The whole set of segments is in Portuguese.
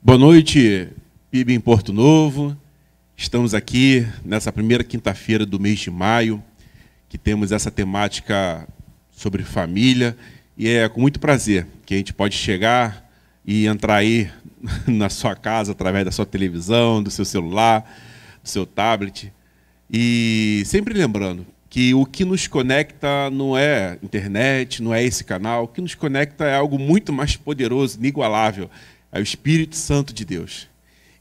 Boa noite, PIB em Porto Novo. Estamos aqui nessa primeira quinta-feira do mês de maio, que temos essa temática sobre família, e é com muito prazer que a gente pode chegar e entrar aí na sua casa através da sua televisão, do seu celular, do seu tablet, e sempre lembrando que o que nos conecta não é internet, não é esse canal, o que nos conecta é algo muito mais poderoso, inigualável, é o Espírito Santo de Deus.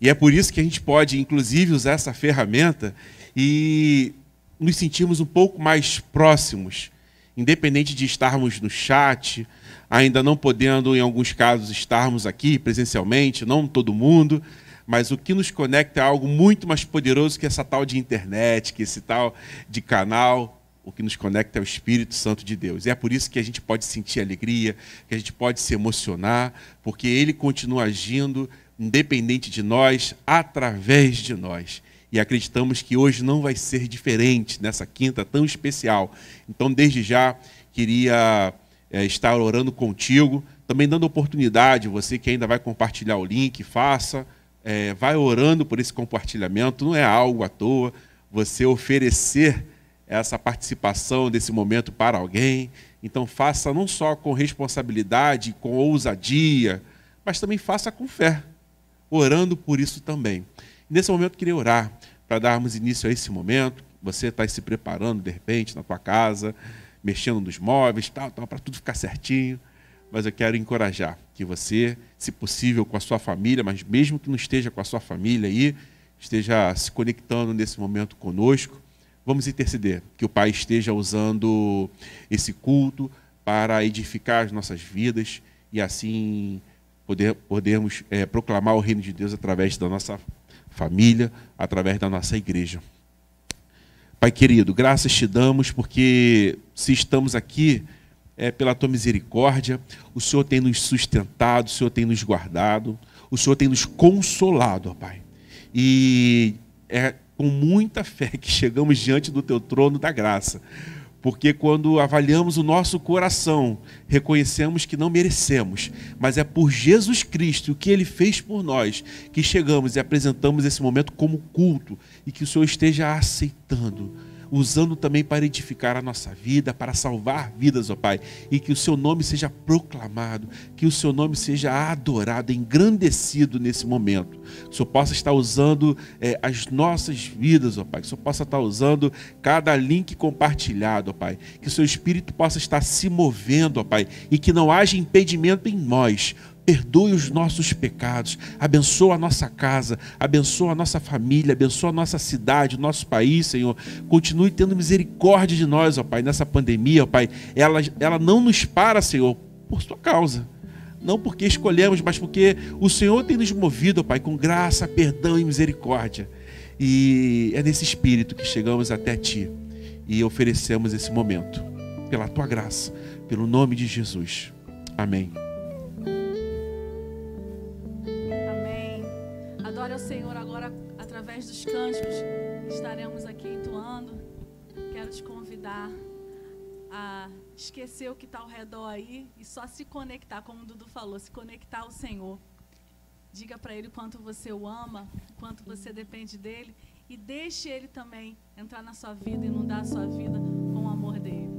E é por isso que a gente pode, inclusive, usar essa ferramenta e nos sentirmos um pouco mais próximos, independente de estarmos no chat, ainda não podendo, em alguns casos, estarmos aqui presencialmente, não todo mundo, mas o que nos conecta é algo muito mais poderoso que essa tal de internet, que esse tal de canal. O que nos conecta é o Espírito Santo de Deus. E é por isso que a gente pode sentir alegria, que a gente pode se emocionar, porque Ele continua agindo, independente de nós, através de nós. E acreditamos que hoje não vai ser diferente nessa quinta tão especial. Então, desde já, queria estar orando contigo, também dando oportunidade, você que ainda vai compartilhar o link, faça, vai orando por esse compartilhamento, não é algo à toa, você oferecer essa participação desse momento para alguém. Então faça não só com responsabilidade, com ousadia, mas também faça com fé, orando por isso também. Nesse momento eu queria orar para darmos início a esse momento. Você está se preparando de repente na tua casa, mexendo nos móveis, tal, para tudo ficar certinho, mas eu quero encorajar que você, se possível com a sua família, mas mesmo que não esteja com a sua família aí, esteja se conectando nesse momento conosco. Vamos interceder, que o Pai esteja usando esse culto para edificar as nossas vidas e assim podermos proclamar o reino de Deus através da nossa família, através da nossa igreja. Pai querido, graças te damos porque se estamos aqui pela tua misericórdia, o Senhor tem nos sustentado, o Senhor tem nos guardado, o Senhor tem nos consolado, ó Pai. E com muita fé que chegamos diante do teu trono da graça, porque quando avaliamos o nosso coração, reconhecemos que não merecemos, mas é por Jesus Cristo, o que Ele fez por nós, que chegamos e apresentamos esse momento como culto, e que o Senhor esteja aceitando, usando também para edificar a nossa vida, para salvar vidas, ó Pai, e que o seu nome seja proclamado, que o seu nome seja adorado, engrandecido nesse momento. Que o Senhor possa estar usando as nossas vidas, ó Pai, que o Senhor possa estar usando cada link compartilhado, ó Pai, que o seu Espírito possa estar se movendo, ó Pai, e que não haja impedimento em nós. Perdoe os nossos pecados, abençoa a nossa casa, abençoa a nossa família, abençoa a nossa cidade, o nosso país, Senhor. Continue tendo misericórdia de nós, ó Pai, nessa pandemia, ó Pai. Ela não nos para, Senhor, por sua causa, não porque escolhemos, mas porque o Senhor tem nos movido, ó Pai, com graça, perdão e misericórdia. E é nesse espírito que chegamos até Ti e oferecemos esse momento, pela Tua graça, pelo nome de Jesus. Amém. Amém. Adore ao Senhor agora através dos cânticos que estaremos aqui entoando. Quero te convidar a esquecer o que está ao redor aí e só se conectar, como o Dudu falou, se conectar ao Senhor. Diga para Ele o quanto você o ama, o quanto você depende dEle e deixe Ele também entrar na sua vida e inundar a sua vida com o amor dEle.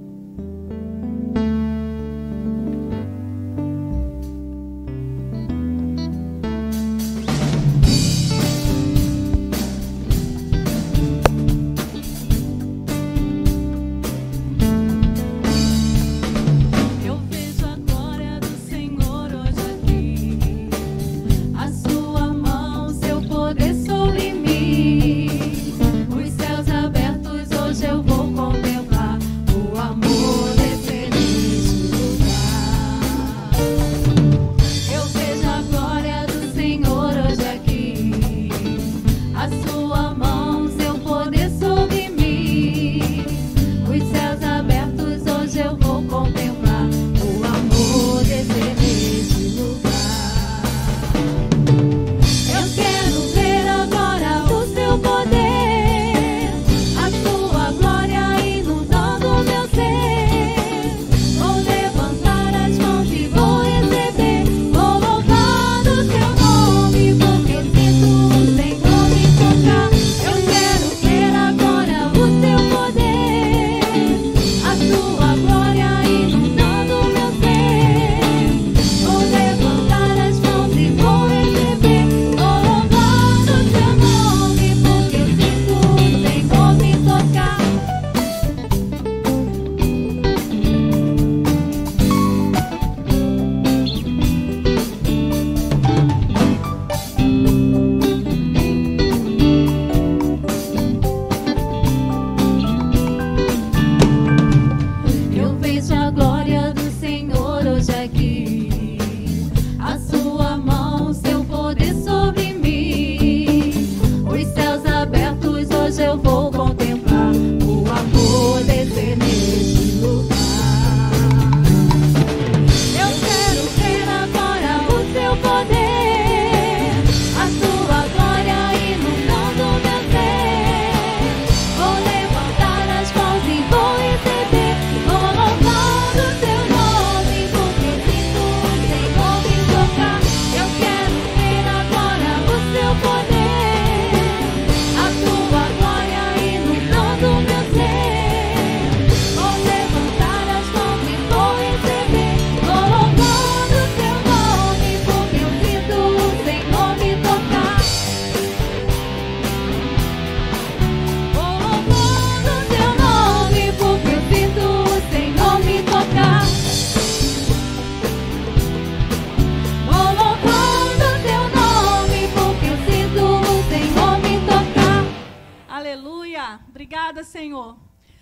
Obrigada, Senhor,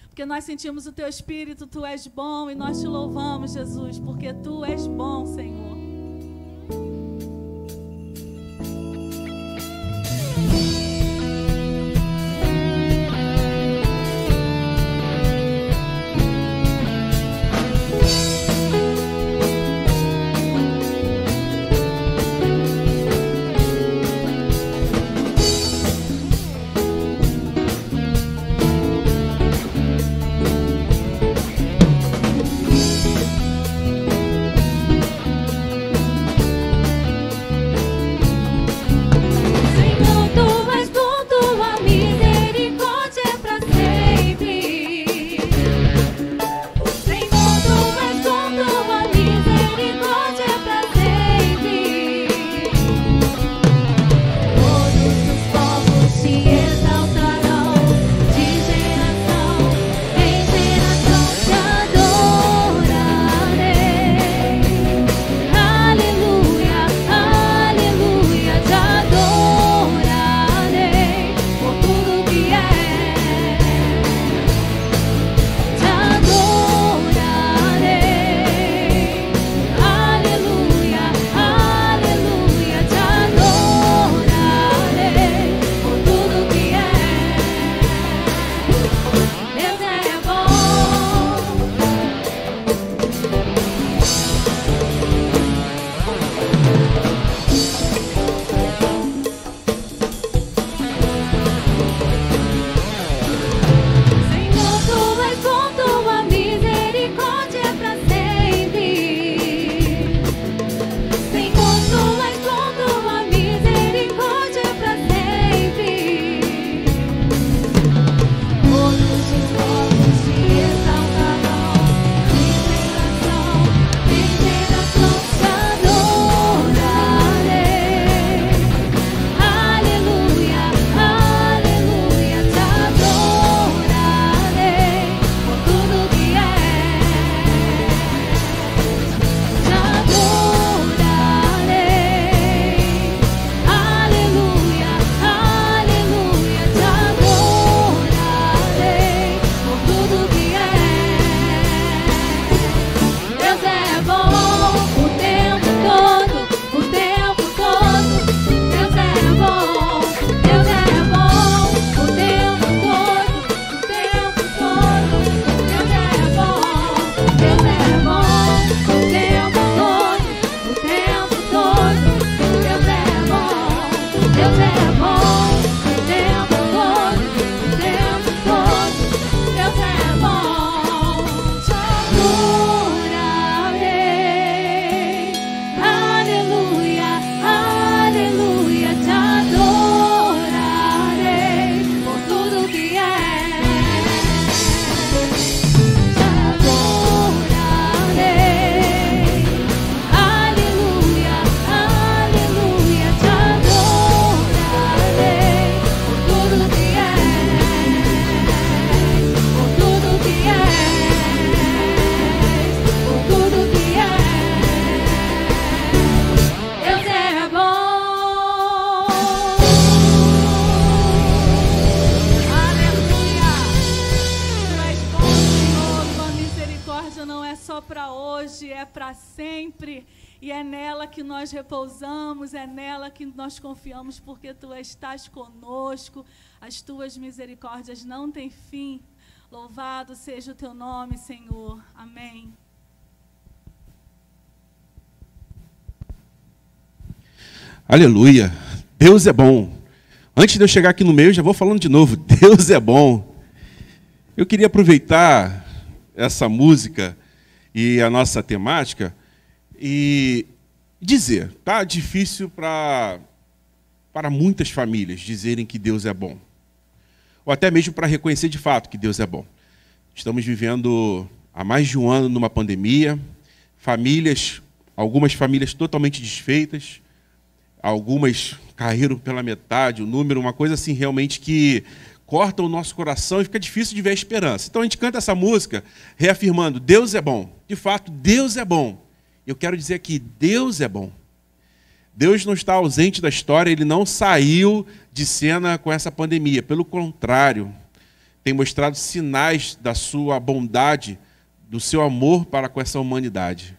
porque nós sentimos o Teu Espírito, Tu és bom e nós Te louvamos, Jesus, porque Tu és bom, Senhor. E é nela que nós repousamos, é nela que nós confiamos, porque Tu estás conosco, as Tuas misericórdias não têm fim. Louvado seja o Teu nome, Senhor. Amém. Aleluia. Deus é bom. Antes de eu chegar aqui no meio, já vou falando de novo. Deus é bom. Eu queria aproveitar essa música e a nossa temática e dizer, tá difícil para muitas famílias dizerem que Deus é bom. Ou até mesmo para reconhecer de fato que Deus é bom. Estamos vivendo há mais de um ano numa pandemia, algumas famílias totalmente desfeitas, algumas caíram pela metade, o número, uma coisa assim realmente que corta o nosso coração e fica difícil de ver a esperança. Então a gente canta essa música reafirmando, Deus é bom. De fato, Deus é bom. Eu quero dizer que Deus é bom. Deus não está ausente da história, Ele não saiu de cena com essa pandemia. Pelo contrário, tem mostrado sinais da sua bondade, do seu amor para com essa humanidade.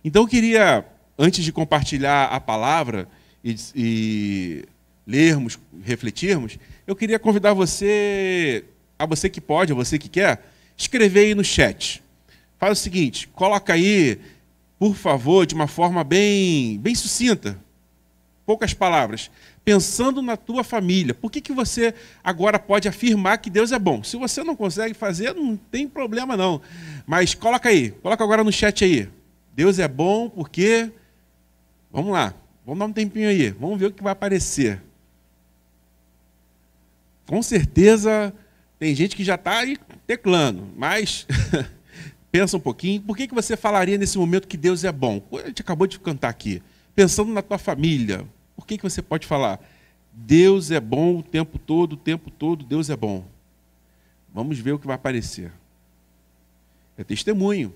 Então eu queria, antes de compartilhar a palavra e lermos, refletirmos, eu queria convidar você, a você que pode, a você que quer, escrever aí no chat. Faz o seguinte, coloca aí, por favor, de uma forma bem sucinta, poucas palavras, pensando na tua família. Por que você agora pode afirmar que Deus é bom? Se você não consegue fazer, não tem problema não. Mas coloca aí, coloca agora no chat aí. Deus é bom porque... Vamos lá, vamos dar um tempinho aí, vamos ver o que vai aparecer. Com certeza tem gente que já está aí teclando, mas... Pensa um pouquinho, por que você falaria nesse momento que Deus é bom? A gente acabou de cantar aqui. Pensando na tua família, por que você pode falar? Deus é bom o tempo todo, Deus é bom. Vamos ver o que vai aparecer. É testemunho.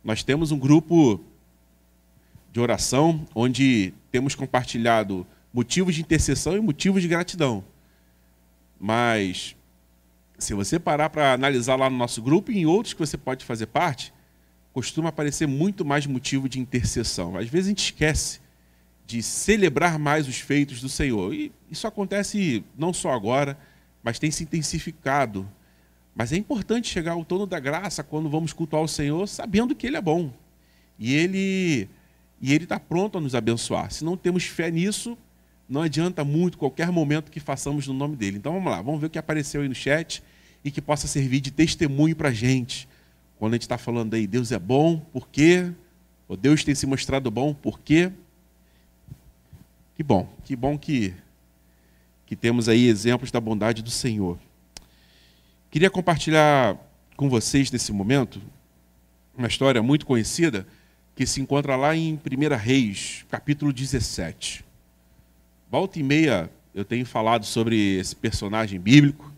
Nós temos um grupo de oração, onde temos compartilhado motivos de intercessão e motivos de gratidão. Mas... se você parar para analisar lá no nosso grupo e em outros que você pode fazer parte, costuma aparecer muito mais motivo de intercessão. Às vezes a gente esquece de celebrar mais os feitos do Senhor. E isso acontece não só agora, mas tem se intensificado. Mas é importante chegar ao trono da graça quando vamos cultuar o Senhor, sabendo que Ele é bom. E Ele está pronto a nos abençoar. Se não temos fé nisso, não adianta muito qualquer momento que façamos no nome dele. Então vamos lá, vamos ver o que apareceu aí no chat e que possa servir de testemunho para a gente. Quando a gente está falando aí, Deus é bom, por quê? Ou Deus tem se mostrado bom, por quê? Que bom que temos aí exemplos da bondade do Senhor. Queria compartilhar com vocês nesse momento uma história muito conhecida que se encontra lá em 1 Reis, capítulo 17. Volta e meia eu tenho falado sobre esse personagem bíblico.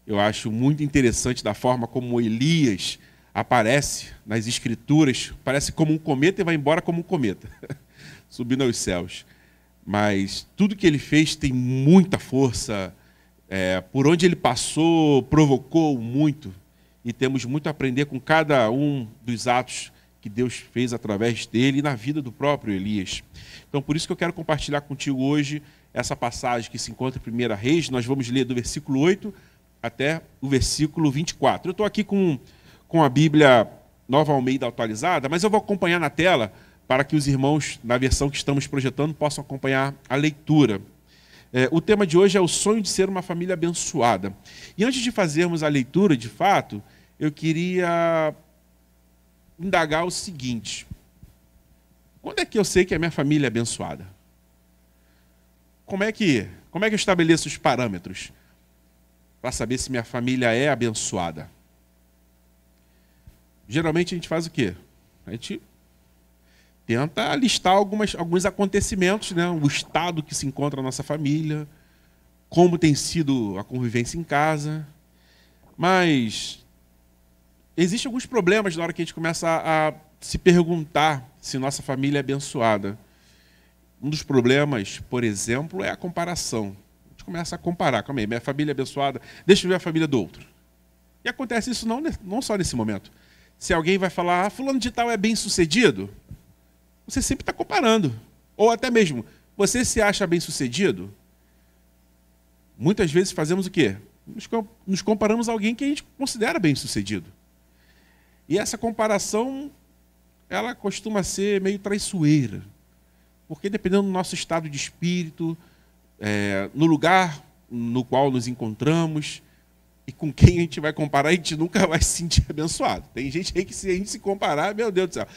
Eu acho muito interessante da forma como Elias aparece nas Escrituras. Parece como um cometa e vai embora como um cometa, subindo aos céus. Mas tudo que ele fez tem muita força. Por onde ele passou, provocou muito. E temos muito a aprender com cada um dos atos que Deus fez através dele e na vida do próprio Elias. Então, por isso que eu quero compartilhar contigo hoje essa passagem que se encontra em 1 Reis. Nós vamos ler do versículo 8 até o versículo 24. Eu estou aqui com a Bíblia Nova Almeida atualizada, mas eu vou acompanhar na tela para que os irmãos, na versão que estamos projetando, possam acompanhar a leitura. O tema de hoje é o sonho de ser uma família abençoada. E antes de fazermos a leitura, de fato, eu queria indagar o seguinte: quando é que eu sei que a minha família é abençoada? Como é que eu estabeleço os parâmetros para saber se minha família é abençoada? Geralmente a gente faz o quê? A gente tenta listar alguns acontecimentos, né? O estado que se encontra a nossa família, como tem sido a convivência em casa. Mas existem alguns problemas na hora que a gente começa a se perguntar se nossa família é abençoada. Um dos problemas, por exemplo, é a comparação. A gente começa a comparar. Calma aí, minha família é abençoada, deixa eu ver a família do outro. E acontece isso não só nesse momento. Se alguém vai falar, fulano de tal é bem-sucedido, você sempre está comparando. Ou até mesmo, você se acha bem-sucedido? Muitas vezes fazemos o quê? Nos comparamos a alguém que a gente considera bem-sucedido. E essa comparação, ela costuma ser meio traiçoeira. Porque dependendo do nosso estado de espírito, no lugar no qual nos encontramos, e com quem a gente vai comparar, a gente nunca vai se sentir abençoado. Tem gente aí que, se a gente se comparar, meu Deus do céu.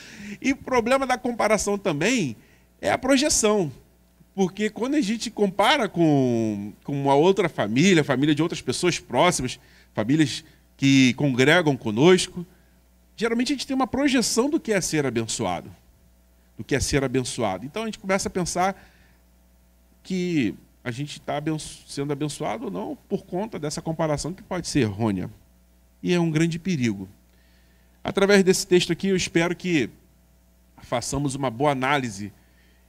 E o problema da comparação também é a projeção. Porque quando a gente compara com uma outra família, família de outras pessoas próximas, famílias que congregam conosco, geralmente a gente tem uma projeção do que é ser abençoado. Do que é ser abençoado. Então a gente começa a pensar que a gente está sendo abençoado ou não por conta dessa comparação que pode ser errônea. E é um grande perigo. Através desse texto aqui, eu espero que façamos uma boa análise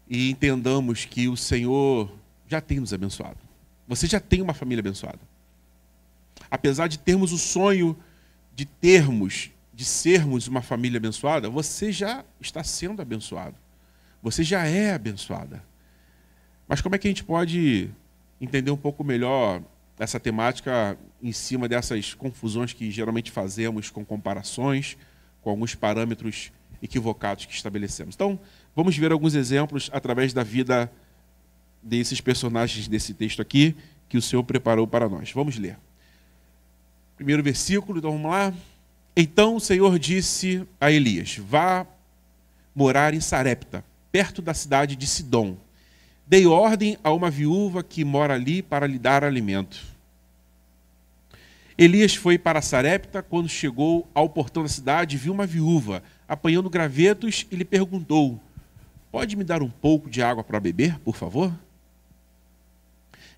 e entendamos que o Senhor já tem nos abençoado. Você já tem uma família abençoada. Apesar de termos o sonho de sermos uma família abençoada, você já está sendo abençoado. Você já é abençoada. Mas como é que a gente pode entender um pouco melhor essa temática em cima dessas confusões que geralmente fazemos com comparações, com alguns parâmetros equivocados que estabelecemos? Então, vamos ver alguns exemplos através da vida desses personagens desse texto aqui, que o Senhor preparou para nós. Vamos ler. Primeiro versículo, então vamos lá. Então o Senhor disse a Elias: vá morar em Sarepta, perto da cidade de Sidom. Dei ordem a uma viúva que mora ali para lhe dar alimento. Elias foi para Sarepta. Quando chegou ao portão da cidade, viu uma viúva apanhando gravetos e lhe perguntou: pode me dar um pouco de água para beber, por favor?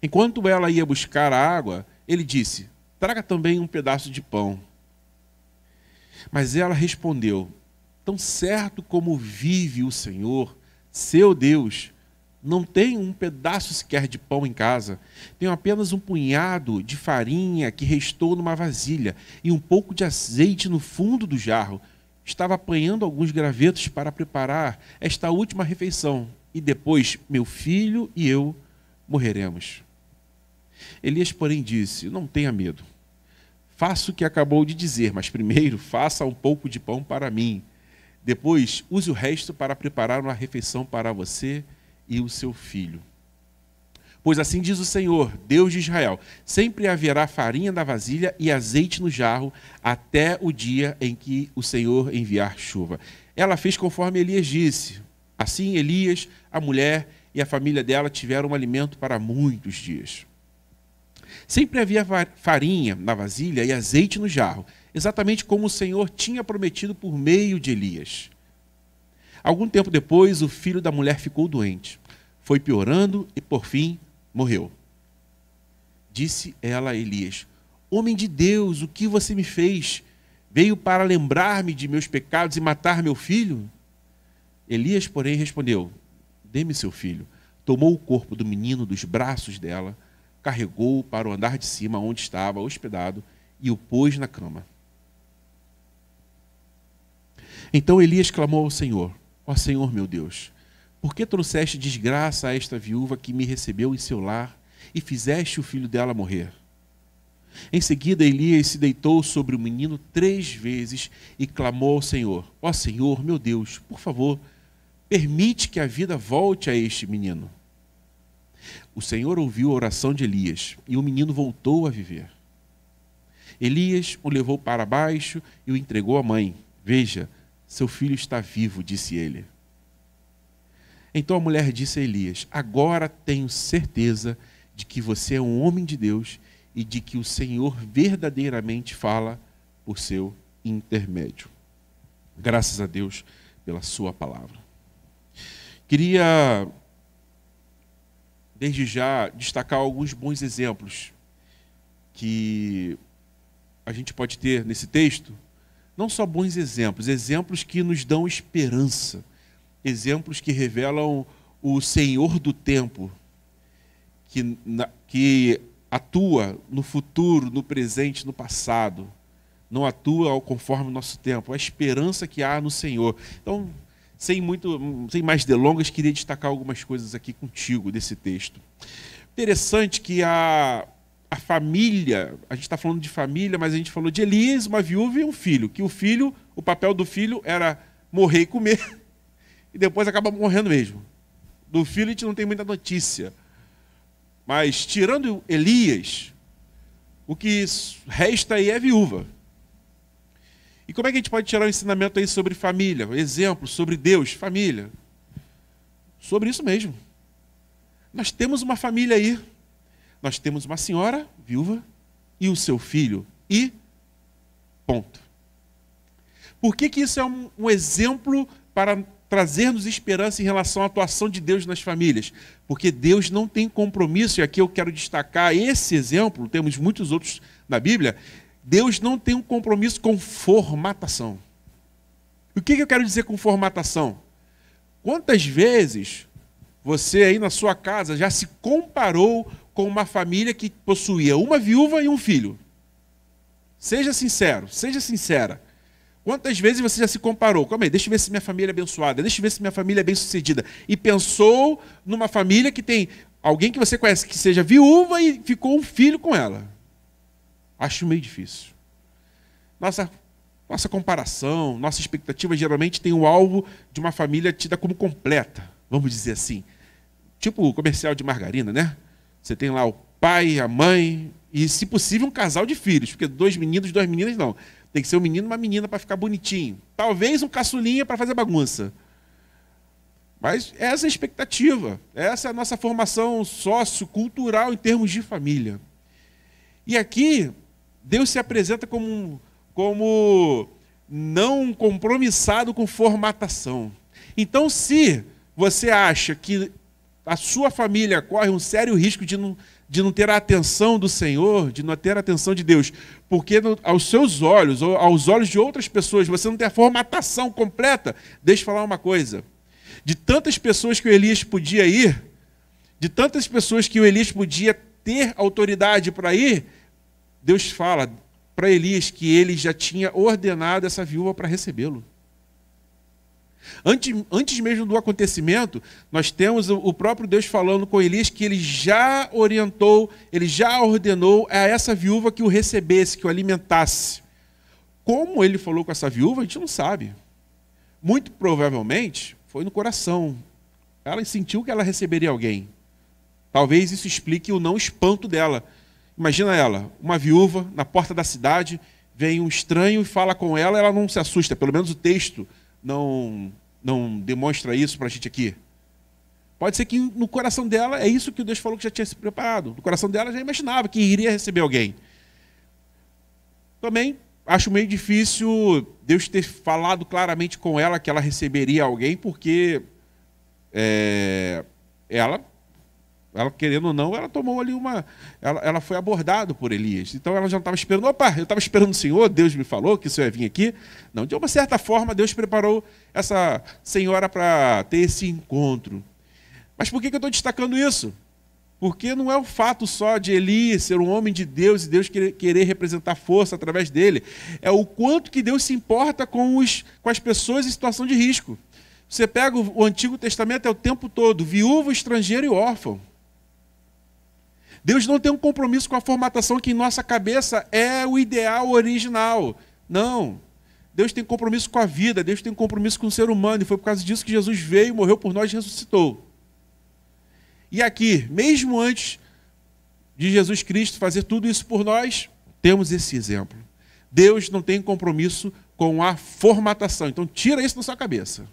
Enquanto ela ia buscar a água, ele disse: traga também um pedaço de pão. Mas ela respondeu: tão certo como vive o Senhor, seu Deus, não tenho um pedaço sequer de pão em casa. Tenho apenas um punhado de farinha que restou numa vasilha e um pouco de azeite no fundo do jarro. Estava apanhando alguns gravetos para preparar esta última refeição, e depois meu filho e eu morreremos. Elias, porém, disse: não tenha medo. Faça o que acabou de dizer, mas primeiro faça um pouco de pão para mim. Depois use o resto para preparar uma refeição para você e o seu filho. Pois assim diz o Senhor, Deus de Israel: sempre haverá farinha na vasilha e azeite no jarro, até o dia em que o Senhor enviar chuva. Ela fez conforme Elias disse. Assim Elias, a mulher e a família dela tiveram um alimento para muitos dias. Sempre havia farinha na vasilha e azeite no jarro, exatamente como o Senhor tinha prometido por meio de Elias. Algum tempo depois, o filho da mulher ficou doente. Foi piorando e, por fim, morreu. Disse ela a Elias: homem de Deus, o que você me fez? Veio para lembrar-me de meus pecados e matar meu filho? Elias, porém, respondeu: dê-me seu filho. Tomou o corpo do menino dos braços dela, carregou-o para o andar de cima onde estava hospedado e o pôs na cama. Então Elias clamou ao Senhor: ó Senhor meu Deus, por que trouxeste desgraça a esta viúva que me recebeu em seu lar e fizeste o filho dela morrer? Em seguida Elias se deitou sobre o menino 3 vezes e clamou ao Senhor: ó Senhor meu Deus, por favor, permite que a vida volte a este menino. O Senhor ouviu a oração de Elias e o menino voltou a viver. Elias o levou para baixo e o entregou à mãe. Veja, seu filho está vivo, disse ele. Então a mulher disse a Elias: agora tenho certeza de que você é um homem de Deus e de que o Senhor verdadeiramente fala por seu intermédio. Graças a Deus pela sua palavra. Queria, desde já, destacar alguns bons exemplos que a gente pode ter nesse texto. Não só bons exemplos, exemplos que nos dão esperança, exemplos que revelam o Senhor do tempo, que atua no futuro, no presente, no passado. Não atua conforme o nosso tempo, a esperança que há no Senhor. Então, sem mais delongas, queria destacar algumas coisas aqui contigo desse texto. Interessante que a família, a gente está falando de família, mas a gente falou de Elias, uma viúva e um filho, que o papel do filho era morrer e comer, e depois acaba morrendo mesmo. Do filho a gente não tem muita notícia. Mas, tirando Elias, o que resta aí é viúva. E como é que a gente pode tirar um ensinamento aí sobre família? Exemplo, sobre Deus, família. Sobre isso mesmo. Nós temos uma família aí. Nós temos uma senhora viúva e o seu filho. E ponto. Por que isso é um exemplo para trazer-nos esperança em relação à atuação de Deus nas famílias? Porque Deus não tem compromisso, e aqui eu quero destacar esse exemplo, temos muitos outros na Bíblia. Deus não tem um compromisso com formatação. O que eu quero dizer com formatação? Quantas vezes você aí na sua casa já se comparou com uma família que possuía uma viúva e um filho? Seja sincero, seja sincera. Quantas vezes você já se comparou? Calma aí, deixa eu ver se minha família é abençoada, deixa eu ver se minha família é bem-sucedida. E pensou numa família que tem alguém que você conhece que seja viúva e ficou um filho com ela. Acho meio difícil. Nossa comparação, nossa expectativa geralmente tem o alvo de uma família tida como completa, vamos dizer assim. Tipo o comercial de margarina, né? Você tem lá o pai, a mãe e, se possível, um casal de filhos, porque 2 meninos, 2 meninas não. Tem que ser um menino e uma menina para ficar bonitinho. Talvez um caçulinha para fazer bagunça. Mas essa é a expectativa. Essa é a nossa formação sociocultural em termos de família. E aqui, Deus se apresenta como não compromissado com formatação. Então, se você acha que a sua família corre um sério risco de não ter a atenção do Senhor, de não ter a atenção de Deus, porque aos seus olhos, ou aos olhos de outras pessoas, você não tem a formatação completa, deixa eu falar uma coisa. De tantas pessoas que o Elias podia ir, de tantas pessoas que o Elias podia ter autoridade para ir, Deus fala para Elias que ele já tinha ordenado essa viúva para recebê-lo. Antes mesmo do acontecimento, nós temos o próprio Deus falando com Elias que ele já orientou, ele já ordenou a essa viúva que o recebesse, que o alimentasse. Como ele falou com essa viúva, a gente não sabe. Muito provavelmente foi no coração. Ela sentiu que ela receberia alguém. Talvez isso explique o não espanto dela. Imagina ela, uma viúva na porta da cidade, vem um estranho e fala com ela, ela não se assusta, pelo menos o texto não demonstra isso para a gente aqui. Pode ser que no coração dela, é isso que Deus falou que já tinha se preparado. No coração dela já imaginava que iria receber alguém. Também acho meio difícil Deus ter falado claramente com ela que ela receberia alguém, porque ela querendo ou não, ela tomou ali ela foi abordada por Elias. Então ela já não estava esperando, eu estava esperando o Senhor, Deus me falou que o Senhor ia vir aqui. Não, de uma certa forma, Deus preparou essa senhora para ter esse encontro. Mas por que eu estou destacando isso? Porque não é o fato só de Elias ser um homem de Deus e Deus querer representar força através dele. É o quanto que Deus se importa com as pessoas em situação de risco. Você pega o Antigo Testamento, é o tempo todo, viúvo, estrangeiro e órfão. Deus não tem um compromisso com a formatação que em nossa cabeça é o ideal original. Não. Deus tem compromisso com a vida, Deus tem compromisso com o ser humano, e foi por causa disso que Jesus veio, morreu por nós e ressuscitou. E aqui, mesmo antes de Jesus Cristo fazer tudo isso por nós, temos esse exemplo. Deus não tem compromisso com a formatação. Então tira isso da sua cabeça.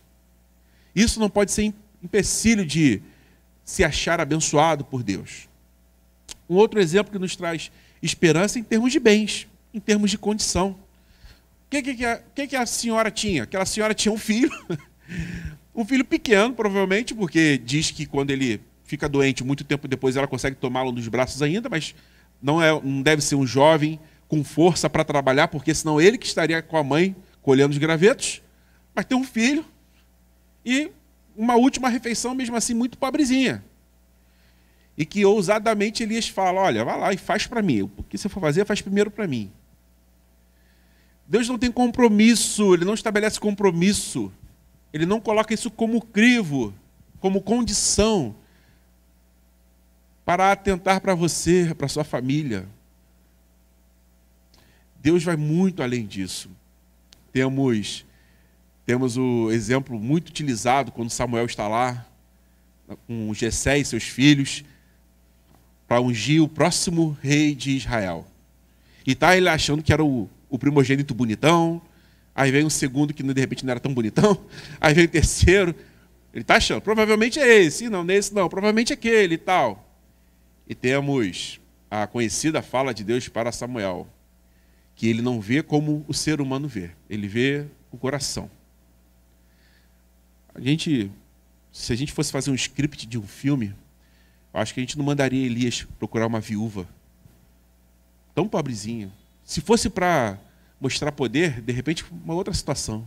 Isso não pode ser empecilho de se achar abençoado por Deus. Um outro exemplo que nos traz esperança em termos de bens, em termos de condição. O que a senhora tinha? Aquela senhora tinha um filho, um filho pequeno, provavelmente, porque diz que quando ele fica doente, muito tempo depois ela consegue tomá-lo nos braços ainda, mas não deve ser um jovem com força para trabalhar, porque senão ele que estaria com a mãe colhendo os gravetos, mas tem um filho e uma última refeição, mesmo assim, muito pobrezinha. E que ousadamente Elias fala, olha, vai lá e faz para mim. O que você for fazer, faz primeiro para mim. Deus não tem compromisso, Ele não estabelece compromisso. Ele não coloca isso como crivo, como condição para atentar para você, para sua família. Deus vai muito além disso. Temos o exemplo muito utilizado quando Samuel está lá, com Jessé e seus filhos, para ungir o próximo rei de Israel. E está ele achando que era o primogênito bonitão, aí vem um segundo que de repente não era tão bonitão, aí vem o terceiro, ele está achando, provavelmente é esse, não, nesse não, provavelmente é aquele e tal. E temos a conhecida fala de Deus para Samuel, que ele não vê como o ser humano vê, ele vê o coração. Se a gente fosse fazer um script de um filme, eu acho que a gente não mandaria Elias procurar uma viúva tão pobrezinha. Se fosse para mostrar poder, de repente, uma outra situação.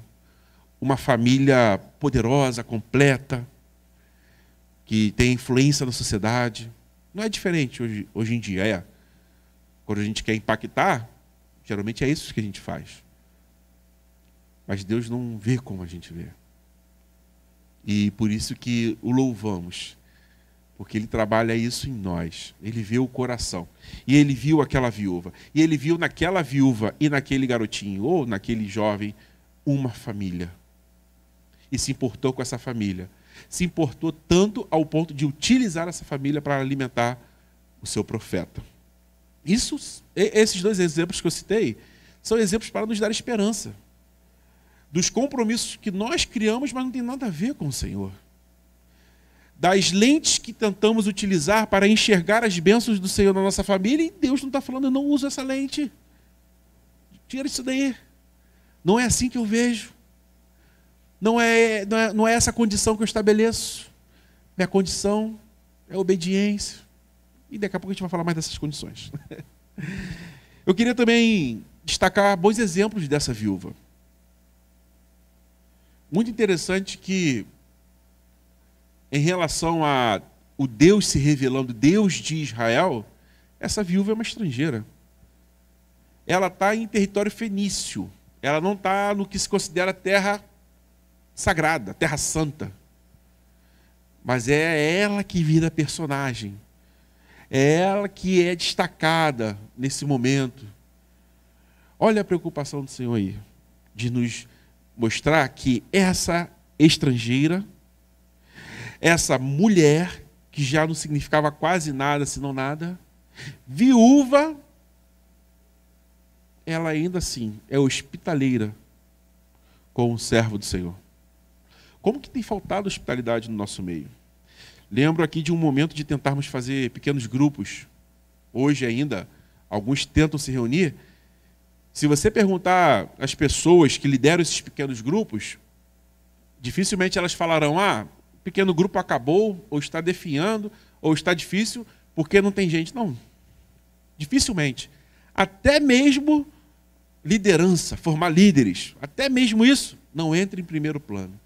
Uma família poderosa, completa, que tem influência na sociedade. Não é diferente hoje em dia, Quando a gente quer impactar, geralmente é isso que a gente faz. Mas Deus não vê como a gente vê. E por isso que o louvamos. Porque Ele trabalha isso em nós. Ele vê o coração. E Ele viu aquela viúva. E Ele viu naquela viúva e naquele garotinho, ou naquele jovem, uma família. E se importou com essa família. Se importou tanto ao ponto de utilizar essa família para alimentar o seu profeta. Esses dois exemplos que eu citei são exemplos para nos dar esperança. Dos compromissos que nós criamos, mas não tem nada a ver com o Senhor. Das lentes que tentamos utilizar para enxergar as bênçãos do Senhor na nossa família, e Deus não está falando, eu não uso essa lente. Tira isso daí. Não é assim que eu vejo. Não é essa a condição que eu estabeleço. Minha condição é obediência. E daqui a pouco a gente vai falar mais dessas condições. Eu queria também destacar bons exemplos dessa viúva. Muito interessante que, em relação a o Deus se revelando, Deus de Israel, essa viúva é uma estrangeira. Ela está em território fenício. Ela não está no que se considera terra sagrada, terra santa. Mas é ela que vira personagem. É ela que é destacada nesse momento. Olha a preocupação do Senhor aí, de nos mostrar que essa estrangeira, essa mulher, que já não significava quase nada, senão nada, viúva, ela ainda assim é hospitaleira com o servo do Senhor. Como que tem faltado hospitalidade no nosso meio? Lembro aqui de um momento de tentarmos fazer pequenos grupos. Hoje ainda, alguns tentam se reunir. Se você perguntar às pessoas que lideram esses pequenos grupos, dificilmente elas falarão, o pequeno grupo acabou, ou está definhando, ou está difícil, porque não tem gente. Não, dificilmente. Até mesmo liderança, formar líderes, até mesmo isso não entra em primeiro plano.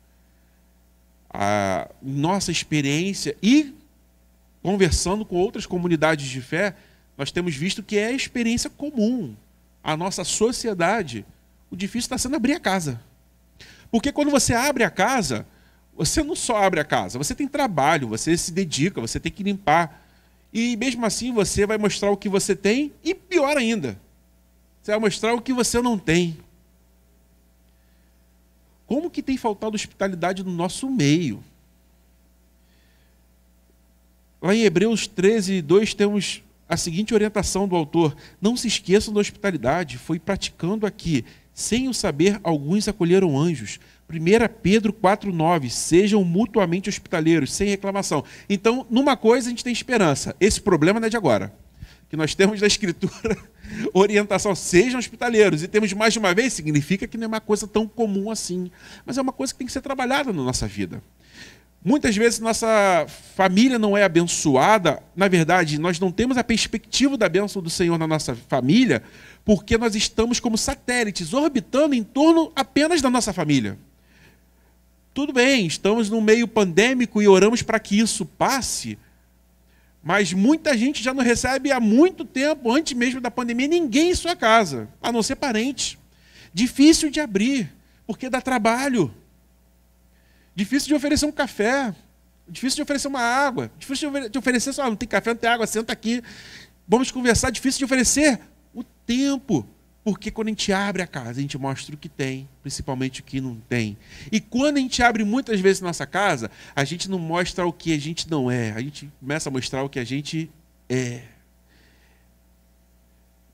A nossa experiência e conversando com outras comunidades de fé, nós temos visto que é a experiência comum. A nossa sociedade, o difícil está sendo abrir a casa. Porque quando você abre a casa, você não só abre a casa, você tem trabalho, você se dedica, você tem que limpar. E mesmo assim você vai mostrar o que você tem e pior ainda, você vai mostrar o que você não tem. Como que tem faltado hospitalidade no nosso meio? Lá em Hebreus 13, 2, temos a seguinte orientação do autor: não se esqueçam da hospitalidade, foi praticando aqui. Sem o saber, alguns acolheram anjos. 1 Pedro 4,9, sejam mutuamente hospitaleiros, sem reclamação. Então, numa coisa a gente tem esperança. Esse problema não é de agora. Que nós temos na Escritura orientação, sejam hospitaleiros. E temos mais de uma vez, significa que não é uma coisa tão comum assim. Mas é uma coisa que tem que ser trabalhada na nossa vida. Muitas vezes nossa família não é abençoada. Na verdade, nós não temos a perspectiva da bênção do Senhor na nossa família, porque nós estamos como satélites, orbitando em torno apenas da nossa família. Tudo bem, estamos no meio pandêmico e oramos para que isso passe, mas muita gente já não recebe há muito tempo, antes mesmo da pandemia, ninguém em sua casa, a não ser parente. Difícil de abrir, porque dá trabalho. Difícil de oferecer um café, difícil de oferecer uma água, difícil de oferecer, só não tem café, não tem água, senta aqui, vamos conversar. Difícil de oferecer o tempo, porque quando a gente abre a casa, a gente mostra o que tem, principalmente o que não tem. E quando a gente abre muitas vezes nossa casa, a gente não mostra o que a gente não é, a gente começa a mostrar o que a gente é.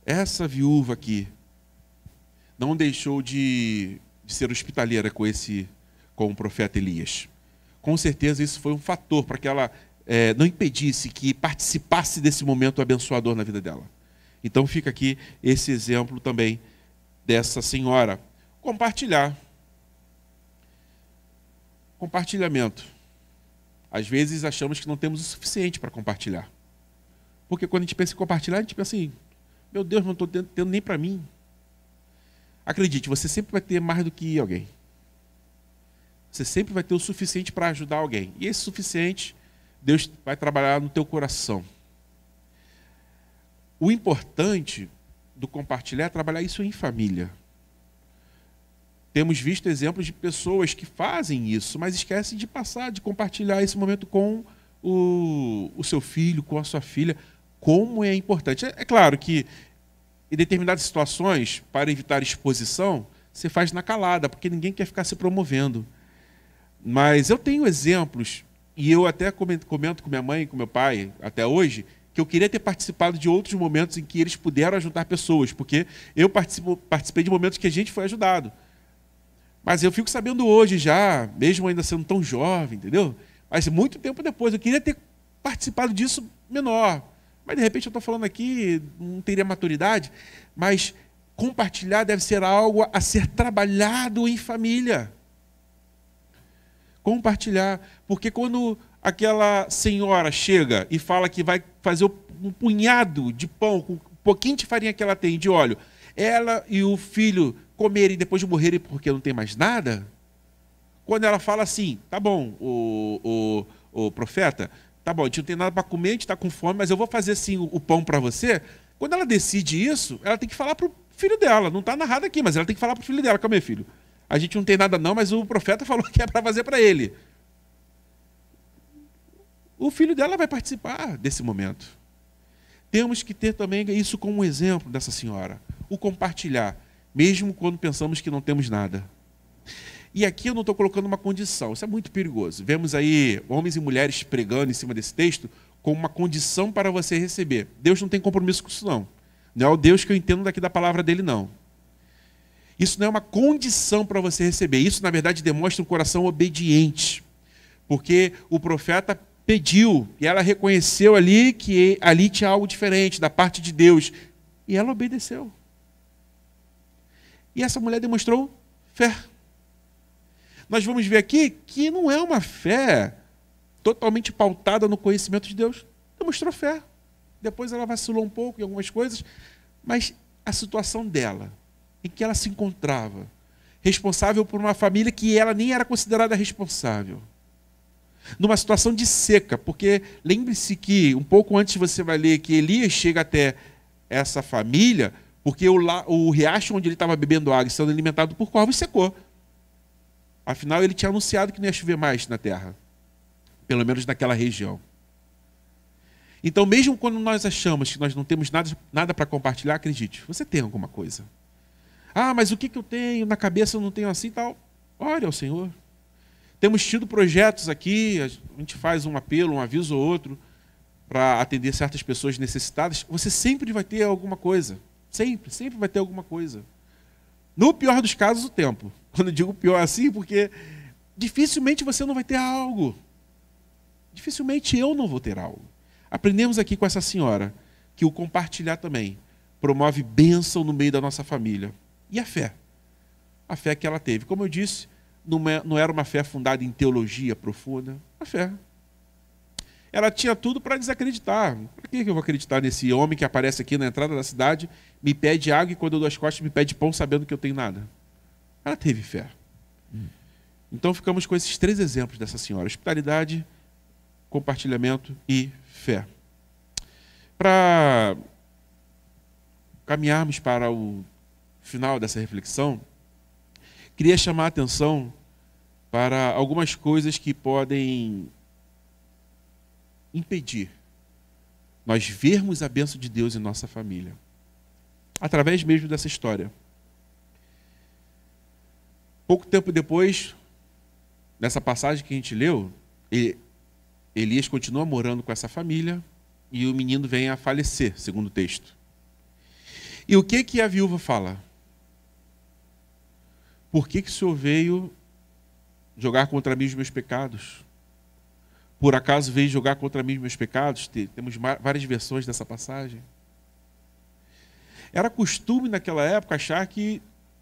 Essa viúva aqui não deixou de ser hospitaleira com o profeta Elias. Com certeza isso foi um fator para que ela não impedisse que participasse desse momento abençoador na vida dela. Então fica aqui esse exemplo também dessa senhora. Compartilhamento. Às vezes achamos que não temos o suficiente para compartilhar. Porque quando a gente pensa em compartilhar, a gente pensa assim, meu Deus, não estou tendo nem para mim. Acredite, você sempre vai ter mais do que alguém. Você sempre vai ter o suficiente para ajudar alguém. E esse suficiente, Deus vai trabalhar no teu coração. O importante do compartilhar é trabalhar isso em família. Temos visto exemplos de pessoas que fazem isso, mas esquecem de compartilhar esse momento com o seu filho, com a sua filha. Como é importante. É claro que em determinadas situações, para evitar exposição, você faz na calada, porque ninguém quer ficar se promovendo. Mas eu tenho exemplos, e eu até comento com minha mãe e com meu pai, até hoje, que eu queria ter participado de outros momentos em que eles puderam ajudar pessoas, porque eu participei de momentos que a gente foi ajudado. Mas eu fico sabendo hoje já, mesmo ainda sendo tão jovem, entendeu? Mas muito tempo depois, eu queria ter participado disso menor. Mas de repente eu estou falando aqui, não teria maturidade, mas compartilhar deve ser algo a ser trabalhado em família. Compartilhar, porque quando aquela senhora chega e fala que vai fazer um punhado de pão com um pouquinho de farinha que ela tem, de óleo, ela e o filho comerem depois de morrerem porque não tem mais nada, quando ela fala assim, tá bom, o profeta, tá bom, a gente não tem nada para comer, a gente está com fome, mas eu vou fazer sim o pão para você. Quando ela decide isso, ela tem que falar para o filho dela, não está narrado aqui, mas ela tem que falar para o filho dela, calma aí, filho, a gente não tem nada não, mas o profeta falou que é para fazer para ele. O filho dela vai participar desse momento. Temos que ter também isso como um exemplo dessa senhora. O compartilhar, mesmo quando pensamos que não temos nada. E aqui eu não estou colocando uma condição, isso é muito perigoso. Vemos aí homens e mulheres pregando em cima desse texto como uma condição para você receber. Deus não tem compromisso com isso não. Não é o Deus que eu entendo daqui da palavra dele não. Isso não é uma condição para você receber. Isso, na verdade, demonstra um coração obediente. Porque o profeta pediu, e ela reconheceu ali que ali tinha algo diferente da parte de Deus. E ela obedeceu. E essa mulher demonstrou fé. Nós vamos ver aqui que não é uma fé totalmente pautada no conhecimento de Deus. Demonstrou fé. Depois ela vacilou um pouco em algumas coisas, mas a situação dela, em que ela se encontrava, responsável por uma família que ela nem era considerada responsável. Numa situação de seca, porque lembre-se que, um pouco antes você vai ler que Elias chega até essa família, porque o riacho onde ele estava bebendo água e sendo alimentado por corvos secou. Afinal, ele tinha anunciado que não ia chover mais na terra, pelo menos naquela região. Então, mesmo quando nós achamos que nós não temos nada para compartilhar, acredite, você tem alguma coisa. Ah, mas o que eu tenho na cabeça eu não tenho assim e tal. Ore ao Senhor. Temos tido projetos aqui, a gente faz um apelo, um aviso ou outro, para atender certas pessoas necessitadas. Você sempre vai ter alguma coisa. Sempre vai ter alguma coisa. No pior dos casos, o tempo. Quando eu digo pior assim, porque dificilmente você não vai ter algo. Dificilmente eu não vou ter algo. Aprendemos aqui com essa senhora que o compartilhar também promove bênção no meio da nossa família. E a fé? A fé que ela teve. Como eu disse, não era uma fé fundada em teologia profunda. A fé. Ela tinha tudo para desacreditar. Por que eu vou acreditar nesse homem que aparece aqui na entrada da cidade, me pede água e quando eu dou as costas me pede pão sabendo que eu tenho nada? Ela teve fé. Então ficamos com esses 3 exemplos dessa senhora: hospitalidade, compartilhamento e fé. Para caminharmos para o final dessa reflexão, queria chamar a atenção para algumas coisas que podem impedir nós vermos a bênção de Deus em nossa família, através mesmo dessa história. Pouco tempo depois, nessa passagem que a gente leu, Elias continua morando com essa família e o menino vem a falecer, segundo o texto. E o que a viúva fala? Por que o Senhor veio jogar contra mim os meus pecados? Por acaso veio jogar contra mim os meus pecados? Temos várias versões dessa passagem. Era costume naquela época achar que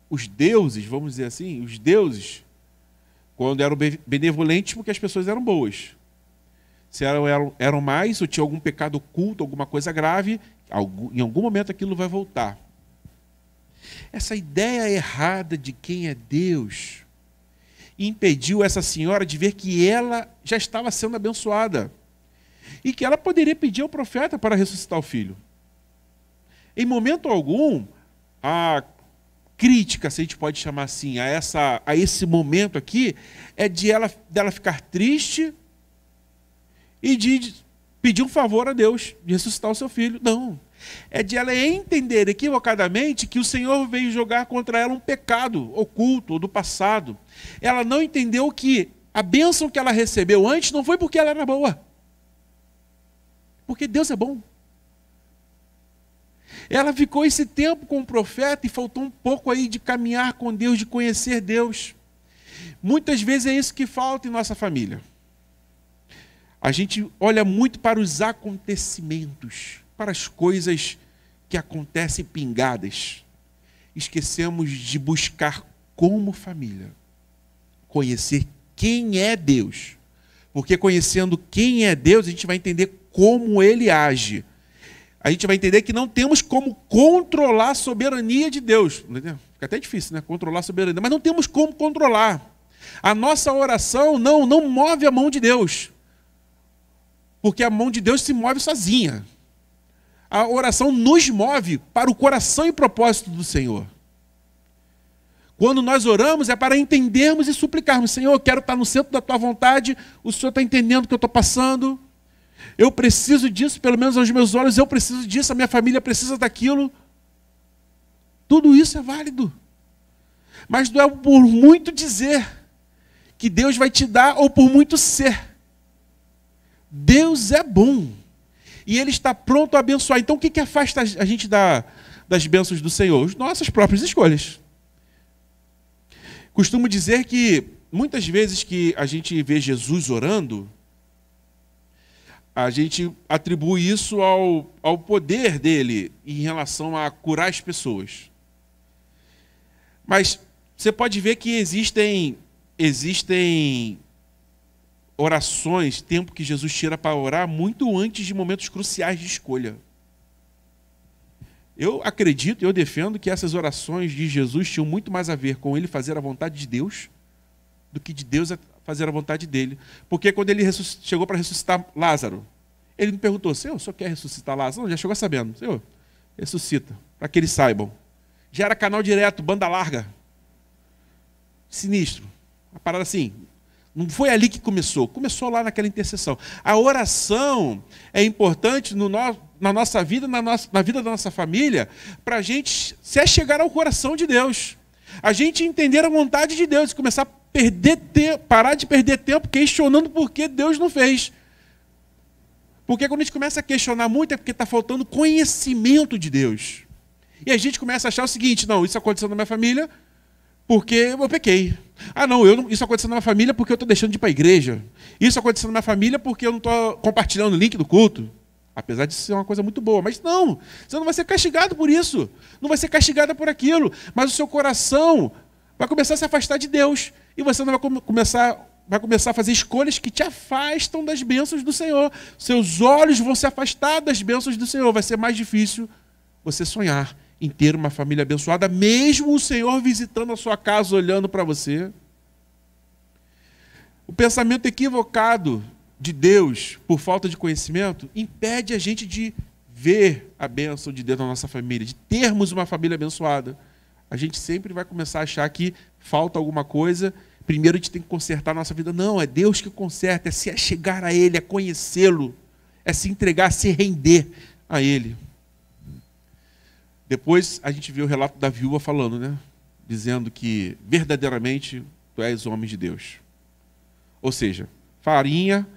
os deuses, vamos dizer assim, os deuses, quando eram benevolentes, porque as pessoas eram boas. Se eram mais, ou tinha algum pecado oculto, alguma coisa grave, em algum momento aquilo vai voltar. Essa ideia errada de quem é Deus impediu essa senhora de ver que ela já estava sendo abençoada e que ela poderia pedir ao profeta para ressuscitar o filho. Em momento algum, a crítica, se a gente pode chamar assim, a esse momento aqui, é dela ficar triste e de pedir um favor a Deus, de ressuscitar o seu filho. Não. É de ela entender equivocadamente que o Senhor veio jogar contra ela um pecado oculto ou do passado. Ela não entendeu que a bênção que ela recebeu antes não foi porque ela era boa. Porque Deus é bom. Ela ficou esse tempo com o profeta e faltou um pouco aí de caminhar com Deus, de conhecer Deus. Muitas vezes é isso que falta em nossa família. A gente olha muito para os acontecimentos, para as coisas que acontecem pingadas. Esquecemos de buscar como família conhecer quem é Deus. Porque conhecendo quem é Deus, a gente vai entender como Ele age. A gente vai entender que não temos como controlar a soberania de Deus. Fica até difícil, né? Controlar a soberania. Mas não temos como controlar. A nossa oração não move a mão de Deus. Porque a mão de Deus se move sozinha. A oração nos move para o coração e propósito do Senhor. Quando nós oramos é para entendermos e suplicarmos. Senhor, eu quero estar no centro da tua vontade. O Senhor está entendendo o que eu estou passando. Eu preciso disso, pelo menos aos meus olhos, eu preciso disso, a minha família precisa daquilo. Tudo isso é válido. Mas não é por muito dizer que Deus vai te dar ou por muito ser. Deus é bom. E Ele está pronto a abençoar. Então o que afasta a gente das bênçãos do Senhor? As nossas próprias escolhas. Costumo dizer que muitas vezes que a gente vê Jesus orando, a gente atribui isso ao poder dele em relação a curar as pessoas. Mas você pode ver que existem orações, tempo que Jesus tira para orar muito antes de momentos cruciais de escolha. Eu acredito, eu defendo que essas orações de Jesus tinham muito mais a ver com ele fazer a vontade de Deus do que de Deus fazer a vontade dele. Porque quando ele chegou para ressuscitar Lázaro, ele me perguntou: Senhor, o senhor quer ressuscitar Lázaro? Não, já chegou sabendo. Senhor, ressuscita, para que eles saibam. Já era canal direto, banda larga. Sinistro. Uma parada assim. Não foi ali que começou. Começou lá naquela intercessão. A oração é importante na nossa vida, na vida da nossa família, para a gente se chegar ao coração de Deus. A gente entender a vontade de Deus e começar a parar de perder tempo questionando por que Deus não fez. Porque quando a gente começa a questionar muito é porque está faltando conhecimento de Deus. E a gente começa a achar o seguinte: não, isso aconteceu na minha família porque eu pequei. Ah, não, isso aconteceu na minha família porque eu estou deixando de ir para a igreja. Isso aconteceu na minha família porque eu não estou compartilhando o link do culto. Apesar de ser uma coisa muito boa. Mas não, você não vai ser castigado por isso. Não vai ser castigada por aquilo. Mas o seu coração vai começar a se afastar de Deus. E você não vai começar a fazer escolhas que te afastam das bênçãos do Senhor. Seus olhos vão se afastar das bênçãos do Senhor. Vai ser mais difícil você sonhar em ter uma família abençoada, mesmo o Senhor visitando a sua casa, olhando para você. O pensamento equivocado de Deus, por falta de conhecimento, impede a gente de ver a bênção de Deus na nossa família, de termos uma família abençoada. A gente sempre vai começar a achar que falta alguma coisa. Primeiro a gente tem que consertar a nossa vida. Não, é Deus que conserta, é se chegar a Ele, é conhecê-lo, é se entregar, se render a Ele. Depois a gente vê o relato da viúva falando, né? Dizendo que verdadeiramente tu és homem de Deus. Ou seja, farinha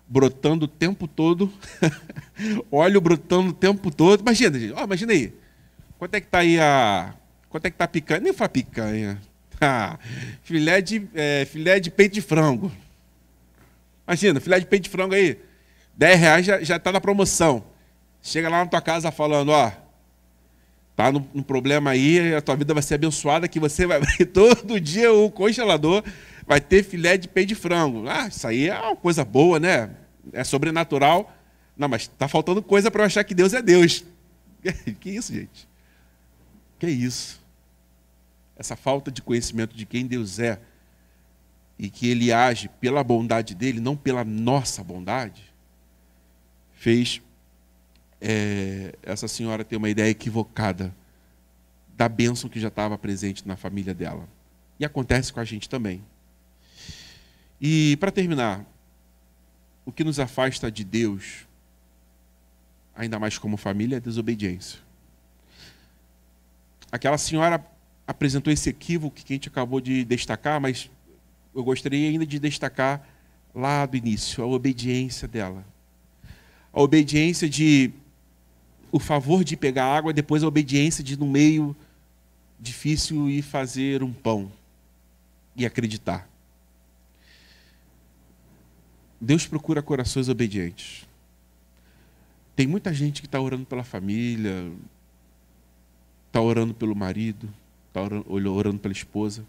brotando o tempo todo, óleo brotando o tempo todo. Imagina, gente, imagina aí. Quanto é que está aí quanto é que está a picanha? Nem fala picanha. Filé de peito de frango. Imagina, filé de peito de frango aí, R$10 já está na promoção. Chega lá na tua casa falando, ó, tá no problema aí, a tua vida vai ser abençoada, que você vai abrir todo dia o congelador, vai ter filé de peito de frango. Ah, isso aí é uma coisa boa, né? É sobrenatural. Não, mas está faltando coisa para eu achar que Deus é Deus. Que isso, gente? Que isso? Essa falta de conhecimento de quem Deus é e que Ele age pela bondade dEle, não pela nossa bondade, fez essa senhora ter uma ideia equivocada da bênção que já estava presente na família dela. E acontece com a gente também. E, para terminar, o que nos afasta de Deus, ainda mais como família, é a desobediência. Aquela senhora apresentou esse equívoco que a gente acabou de destacar, mas eu gostaria ainda de destacar lá do início, a obediência dela. A obediência o favor de pegar água, depois a obediência de, no meio difícil, ir fazer um pão e acreditar. Deus procura corações obedientes. Tem muita gente que está orando pela família, está orando pelo marido, está orando pela esposa,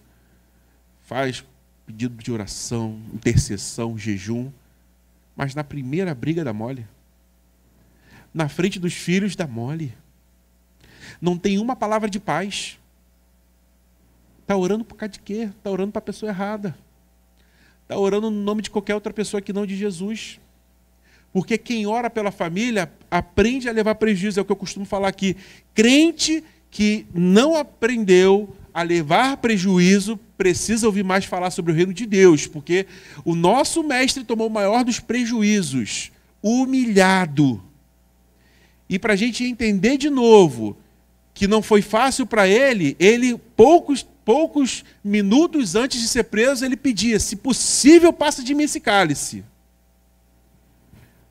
faz pedido de oração, intercessão, jejum, mas na primeira briga dá mole. Na frente dos filhos dá mole. Não tem uma palavra de paz. Está orando por causa de quê? Está orando para a pessoa errada. Está orando no nome de qualquer outra pessoa que não de Jesus. Porque quem ora pela família aprende a levar prejuízo. É o que eu costumo falar aqui. Crente que não aprendeu a levar prejuízo precisa ouvir mais falar sobre o reino de Deus. Porque o nosso mestre tomou o maior dos prejuízos. Humilhado. E para a gente entender de novo que não foi fácil para ele, poucos minutos antes de ser preso, ele pedia, se possível, passa de mim esse cálice.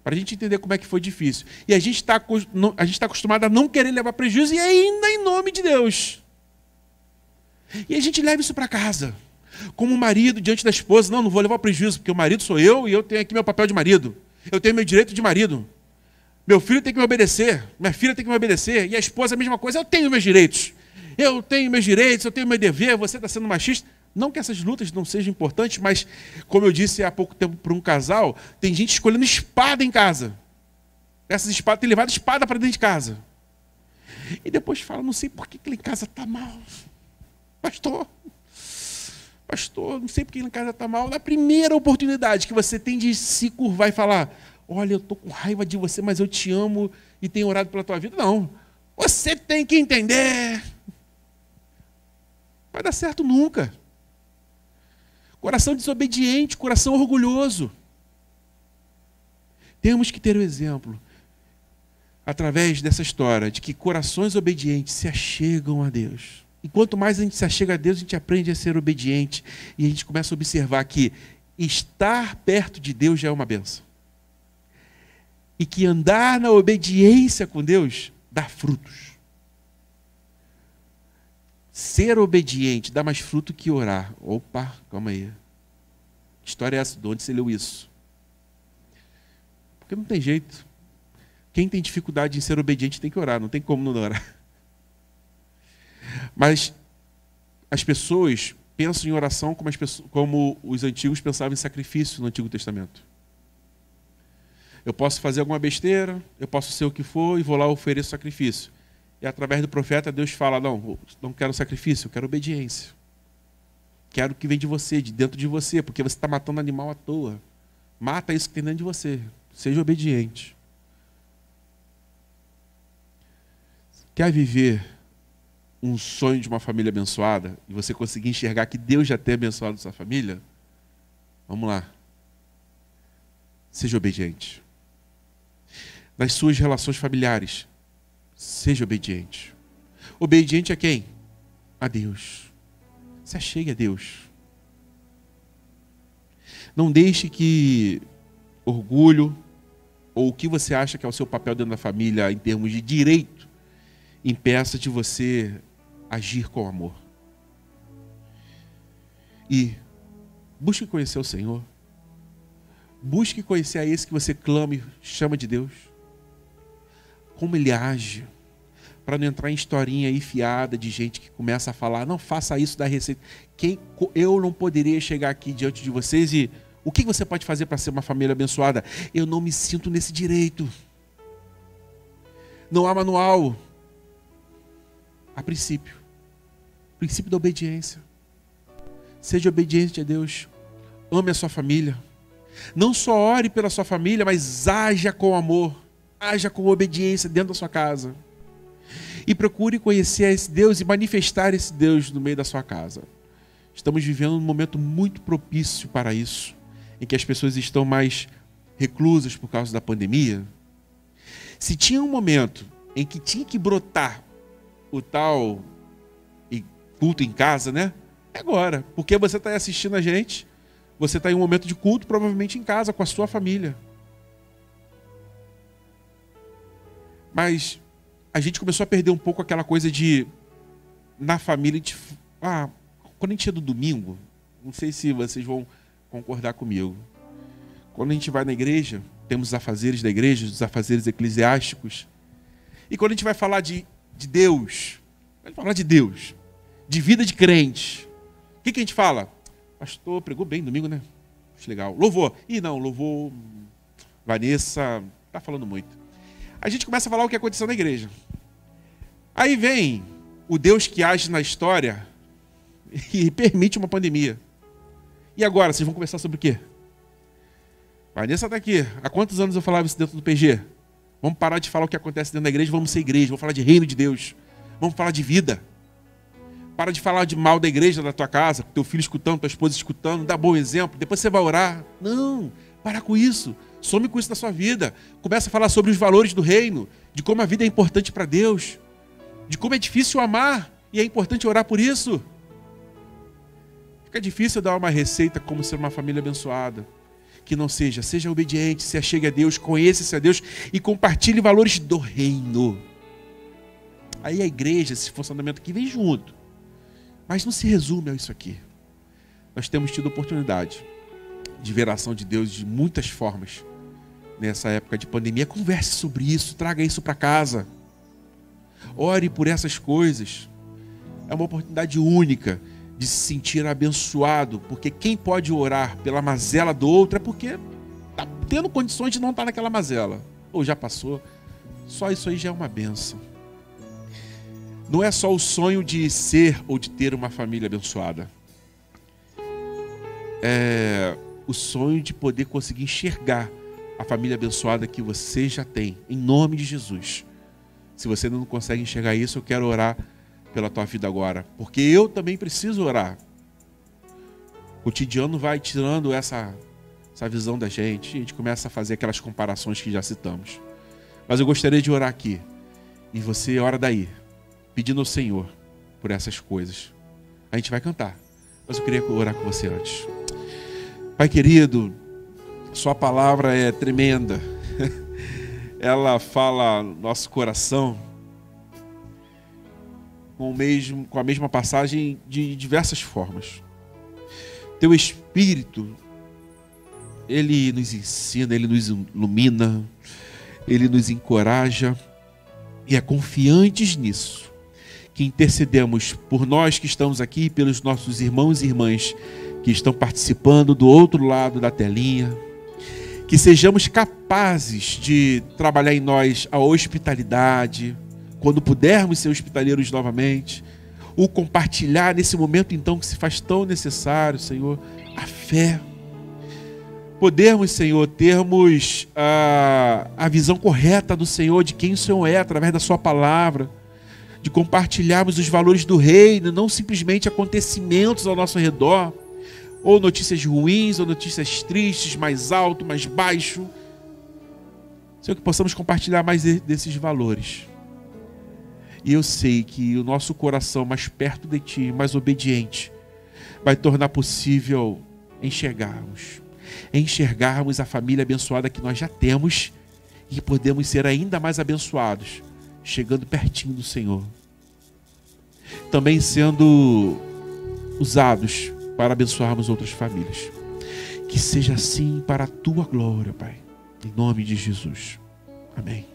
Para a gente entender como é que foi difícil. E a gente está acostumado a não querer levar prejuízo, e ainda em nome de Deus. E a gente leva isso para casa. Como marido diante da esposa, não vou levar prejuízo, porque o marido sou eu, e eu tenho aqui meu papel de marido. Eu tenho meu direito de marido. Meu filho tem que me obedecer, minha filha tem que me obedecer, e a esposa a mesma coisa, eu tenho meus direitos. Eu tenho meu dever, você está sendo machista. Não que essas lutas não sejam importantes, mas, como eu disse há pouco tempo para um casal, tem gente escolhendo espada em casa. Essas espadas, tem levado espada para dentro de casa. E depois fala, não sei por que lá em casa está mal. Pastor, não sei por que lá em casa está mal. Na primeira oportunidade que você tem de se curvar e falar, olha, eu estou com raiva de você, mas eu te amo e tenho orado pela tua vida. Não, você tem que entender. Vai dar certo nunca. Coração desobediente, coração orgulhoso. Temos que ter o exemplo, através dessa história, de que corações obedientes se achegam a Deus. E quanto mais a gente se achega a Deus, a gente aprende a ser obediente. E a gente começa a observar que estar perto de Deus já é uma bênção. E que andar na obediência com Deus dá frutos. Ser obediente dá mais fruto que orar. Opa, calma aí. Que história é essa? De onde você leu isso? Porque não tem jeito. Quem tem dificuldade em ser obediente tem que orar. Não tem como não orar. Mas as pessoas pensam em oração como os antigos pensavam em sacrifício no Antigo Testamento. Eu posso fazer alguma besteira, eu posso ser o que for e vou lá oferecer sacrifício. E através do profeta Deus fala, não quero sacrifício, eu quero obediência. Quero o que vem de você, de dentro de você, porque você está matando animal à toa. Mata isso que tem dentro de você. Seja obediente. Quer viver um sonho de uma família abençoada e você conseguir enxergar que Deus já tem abençoado sua família? Vamos lá. Seja obediente. Nas suas relações familiares, seja obediente. Obediente a quem? A Deus. Se achegue a Deus. Não deixe que orgulho ou o que você acha que é o seu papel dentro da família em termos de direito impeça de você agir com amor. E busque conhecer o Senhor. Busque conhecer a esse que você clama e chama de Deus. Como Ele age. Para não entrar em historinha aí fiada de gente que começa a falar, não faça isso da receita. Eu não poderia chegar aqui diante de vocês e o que você pode fazer para ser uma família abençoada? Eu não me sinto nesse direito. Não há manual. Há princípio. Princípio da obediência. Seja obediente a Deus. Ame a sua família. Não só ore pela sua família, mas haja com amor. Haja com obediência dentro da sua casa. E procure conhecer esse Deus e manifestar esse Deus no meio da sua casa. Estamos vivendo um momento muito propício para isso, em que as pessoas estão mais reclusas por causa da pandemia. Se tinha um momento em que tinha que brotar o tal culto em casa, né? É agora, porque você está assistindo a gente, você está em um momento de culto, provavelmente em casa, com a sua família. Mas a gente começou a perder um pouco aquela coisa de, na família, quando a gente é do domingo, não sei se vocês vão concordar comigo, quando a gente vai na igreja, temos os afazeres da igreja, os afazeres eclesiásticos, e quando a gente vai falar de Deus, vai falar de Deus, de vida de crente, o que a gente fala? Pastor, pregou bem domingo, né? Acho legal. Louvor. Louvor, Vanessa, está falando muito. A gente começa a falar o que aconteceu na igreja. Aí vem o Deus que age na história e permite uma pandemia. E agora, vocês vão conversar sobre o quê? Vanessa está aqui. Há quantos anos eu falava isso dentro do PG? Vamos parar de falar o que acontece dentro da igreja, vamos ser igreja, vamos falar de reino de Deus. Vamos falar de vida. Para de falar de mal da igreja, da tua casa, teu filho escutando, tua esposa escutando, dá bom exemplo, depois você vai orar. Não, para com isso. Some com isso da sua vida. Começa a falar sobre os valores do reino, de como a vida é importante para Deus, de como é difícil amar e é importante orar por isso. Fica difícil dar uma receita como ser uma família abençoada. Que não seja obediente, se achegue a Deus, conheça-se a Deus e compartilhe valores do reino. Aí a igreja, esse funcionamento aqui vem junto. Mas não se resume a isso aqui. Nós temos tido oportunidade de ver a ação de Deus de muitas formas nessa época de pandemia. Converse sobre isso, traga isso para casa. Ore por essas coisas. É uma oportunidade única de se sentir abençoado, porque quem pode orar pela mazela do outro é porque está tendo condições de não estar naquela mazela. Ou já passou. Só isso aí já é uma bênção. Não é só o sonho de ser ou de ter uma família abençoada. É o sonho de poder conseguir enxergar a família abençoada que você já tem, em nome de Jesus. Se você não consegue enxergar isso, eu quero orar pela tua vida agora, porque eu também preciso orar. O cotidiano vai tirando essa visão da gente, e a gente começa a fazer aquelas comparações que já citamos. Mas eu gostaria de orar aqui, e você ora daí, pedindo ao Senhor por essas coisas. A gente vai cantar, mas eu queria orar com você antes. Pai querido, sua palavra é tremenda. Ela fala no nosso coração com a mesma passagem de diversas formas. Teu Espírito, Ele nos ensina, Ele nos ilumina, Ele nos encoraja, e é confiantes nisso que intercedemos por nós que estamos aqui, pelos nossos irmãos e irmãs que estão participando do outro lado da telinha, que sejamos capazes de trabalhar em nós a hospitalidade, quando pudermos ser hospitaleiros novamente, o compartilhar nesse momento então que se faz tão necessário, Senhor, a fé. Podermos, Senhor, termos a visão correta do Senhor, de quem o Senhor é, através da sua palavra, de compartilharmos os valores do reino, não simplesmente acontecimentos ao nosso redor, ou notícias ruins, ou notícias tristes, mais alto, mais baixo. Senhor, que possamos compartilhar mais desses valores. E eu sei que o nosso coração mais perto de Ti, mais obediente, vai tornar possível enxergarmos a família abençoada que nós já temos e podemos ser ainda mais abençoados, chegando pertinho do Senhor. Também sendo usados para abençoarmos outras famílias. Que seja assim para a Tua glória, Pai. Em nome de Jesus. Amém.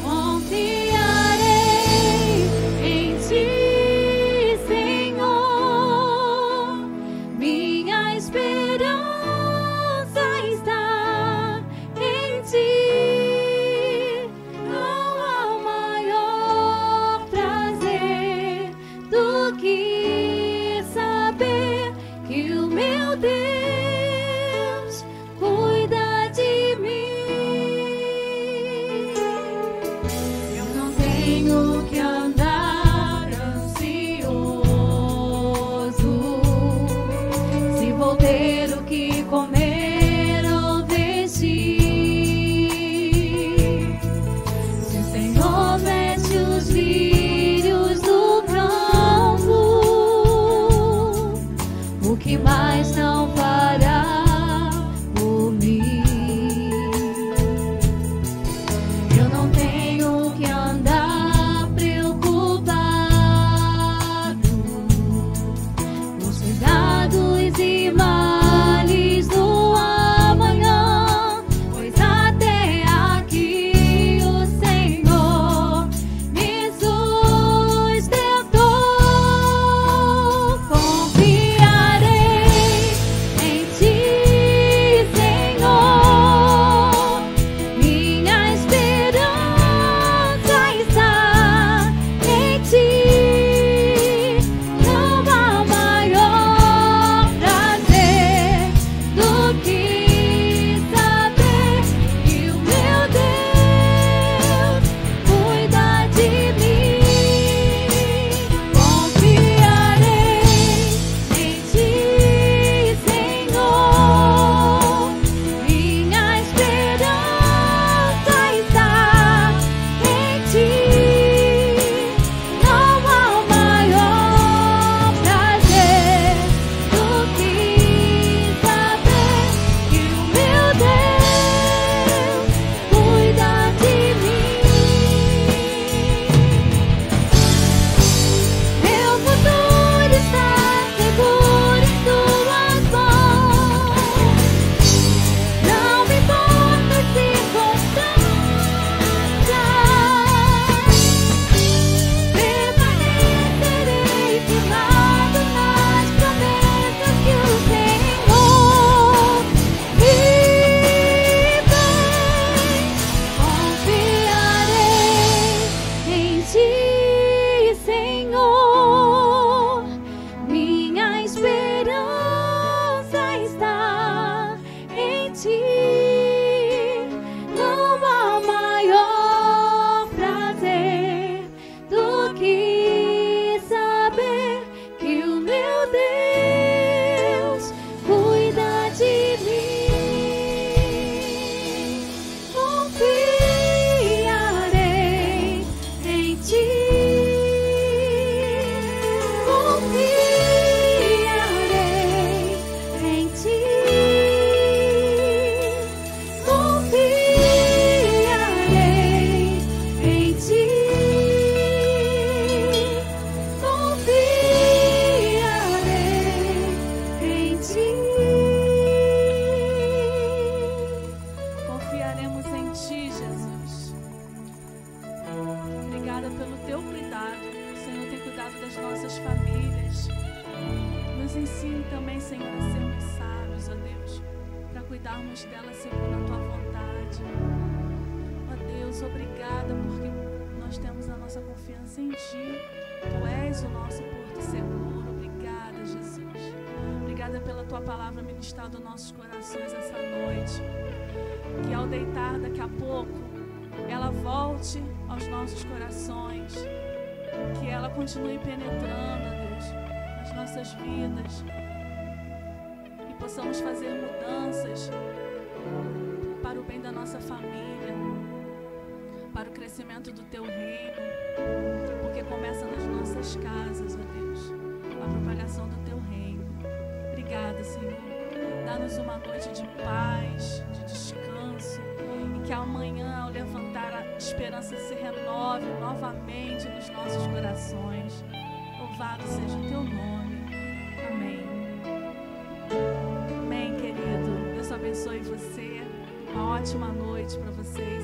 Confiarei. Ti, Jesus. Obrigada pelo Teu cuidado. O Senhor tem cuidado das nossas famílias. Nos ensine também, Senhor, a sermos sábios, ó Deus, para cuidarmos dela segundo a Tua vontade. Ó Deus, obrigada porque nós temos a nossa confiança em Ti. Tu és o nosso porto seguro. Obrigada, Jesus. Obrigada pela Tua palavra ministrada aos nossos corações essa noite. Que ao deitar daqui a pouco, ela volte aos nossos corações. Que ela continue penetrando, ó Deus, nas nossas vidas. E possamos fazer mudanças para o bem da nossa família, para o crescimento do Teu reino. Porque começa nas nossas casas, ó Deus, a propagação do Teu reino. Obrigada, Senhor. Dá-nos uma noite de paz, de descanso, e que amanhã, ao levantar, a esperança se renove novamente nos nossos corações. Louvado seja o Teu nome. Amém. Amém, querido. Deus abençoe você. Uma ótima noite para você.